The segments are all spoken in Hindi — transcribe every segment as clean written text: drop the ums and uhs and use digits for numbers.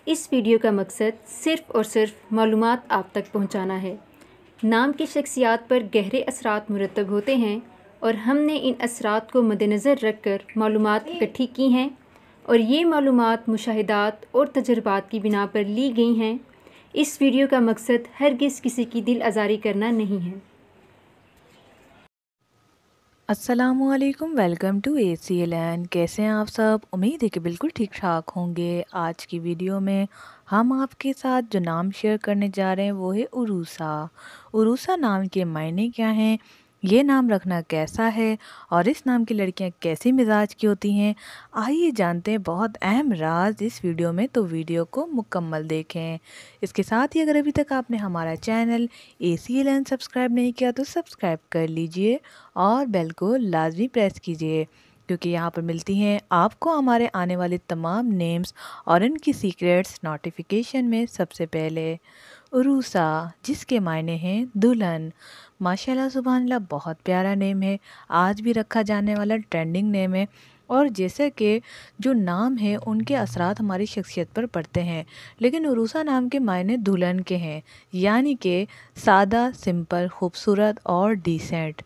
इस वीडियो का मकसद सिर्फ़ और सिर्फ मालूमात आप तक पहुंचाना है। नाम की शख्सियात पर गहरे असरात मुरतब होते हैं और हमने इन असरात को मद्देनज़र रख कर मालूमात इकट्ठी की हैं और ये मालूमात मुशाहिदात और तजुर्बात की बिना पर ली गई हैं। इस वीडियो का मकसद हरगिज़ किसी की दिल आज़ारी करना नहीं है। अस्सलामुअलैकुम, वेलकम टू ACLN। कैसे हैं आप सब? उम्मीद है कि बिल्कुल ठीक ठाक होंगे। आज की वीडियो में हम आपके साथ जो नाम शेयर करने जा रहे हैं वो है उरूसा। उरूसा नाम के मायने क्या हैं, ये नाम रखना कैसा है और इस नाम की लड़कियां कैसी मिजाज की होती हैं, आइए जानते हैं बहुत अहम राज इस वीडियो में। तो वीडियो को मुकम्मल देखें। इसके साथ ही अगर अभी तक आपने हमारा चैनल ACLN सब्सक्राइब नहीं किया तो सब्सक्राइब कर लीजिए और बेल को लाजमी प्रेस कीजिए, क्योंकि यहाँ पर मिलती हैं आपको हमारे आने वाले तमाम नेम्स और इनकी सीक्रेट्स नोटिफिकेशन में सबसे पहले। उरूसा, जिसके मायने हैं दुल्हन। माशाल्लाह सुभानअल्लाह, बहुत प्यारा नेम है, आज भी रखा जाने वाला ट्रेंडिंग नेम है। और जैसे कि जो नाम है उनके असरात हमारी शख्सियत पर पड़ते हैं, लेकिन उरूसा नाम के मायने दुल्हन के हैं, यानी कि सादा, सिंपल, खूबसूरत और डिसेंट।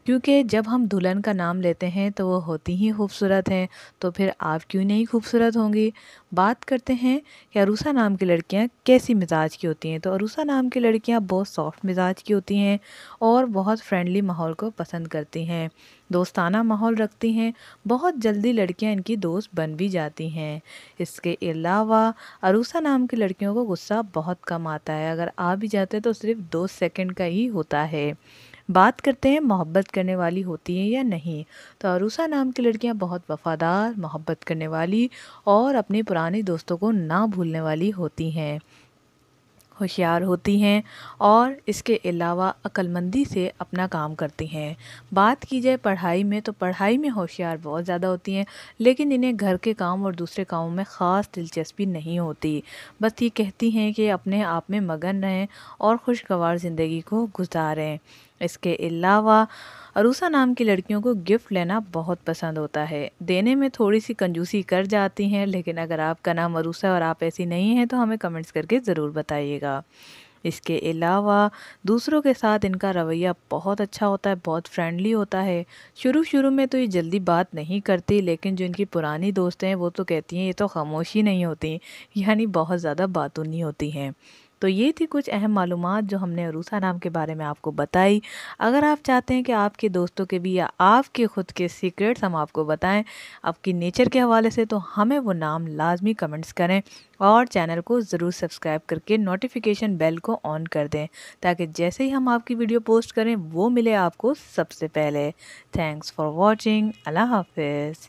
क्योंकि जब हम दुल्हन का नाम लेते हैं तो वो होती ही खूबसूरत हैं, तो फिर आप क्यों नहीं खूबसूरत होंगी। बात करते हैं कि अरूसा नाम की लड़कियां कैसी मिजाज की होती हैं। तो अरूसा नाम की लड़कियां बहुत सॉफ्ट मिजाज की होती हैं और बहुत फ्रेंडली माहौल को पसंद करती हैं, दोस्ताना माहौल रखती हैं। बहुत जल्दी लड़कियां इनकी दोस्त बन भी जाती हैं। इसके अलावा अरूसा नाम की लड़कियों को गुस्सा बहुत कम आता है, अगर आ भी जाते हैं तो सिर्फ 2 सेकंड का ही होता है। बात करते हैं मोहब्बत करने वाली होती हैं या नहीं। तो अरूसा नाम की लड़कियां बहुत वफ़ादार, मोहब्बत करने वाली और अपने पुराने दोस्तों को ना भूलने वाली होती हैं, होशियार होती हैं और इसके अलावा अक्लमंदी से अपना काम करती हैं। बात की जाए पढ़ाई में, तो पढ़ाई में होशियार बहुत ज़्यादा होती हैं, लेकिन इन्हें घर के काम और दूसरे कामों में ख़ास दिलचस्पी नहीं होती। बस ये कहती हैं कि अपने आप में मगन रहें और खुशगवार ज़िंदगी को गुजारें। इसके अलावा अरूसा नाम की लड़कियों को गिफ्ट लेना बहुत पसंद होता है, देने में थोड़ी सी कंजूसी कर जाती हैं, लेकिन अगर आपका नाम अरूसा और आप ऐसी नहीं हैं तो हमें कमेंट्स करके ज़रूर बताइएगा। इसके अलावा दूसरों के साथ इनका रवैया बहुत अच्छा होता है, बहुत फ्रेंडली होता है। शुरू शुरू में तो ये जल्दी बात नहीं करती, लेकिन जो इनकी पुरानी दोस्तें हैं वो तो कहती हैं ये तो खामोशी नहीं होती, यानी बहुत ज़्यादा बातूनी होती हैं। तो ये थी कुछ अहम मालूमात जो हमने अरूसा नाम के बारे में आपको बताई। अगर आप चाहते हैं कि आपके दोस्तों के भी या आपके ख़ुद के सीक्रेट्स हम आपको बताएं आपकी नेचर के हवाले से, तो हमें वो नाम लाजमी कमेंट्स करें और चैनल को ज़रूर सब्सक्राइब करके नोटिफिकेशन बेल को ऑन कर दें, ताकि जैसे ही हम आपकी वीडियो पोस्ट करें वो मिले आपको सबसे पहले। Thanks for watching. अल्लाह हाफिज़।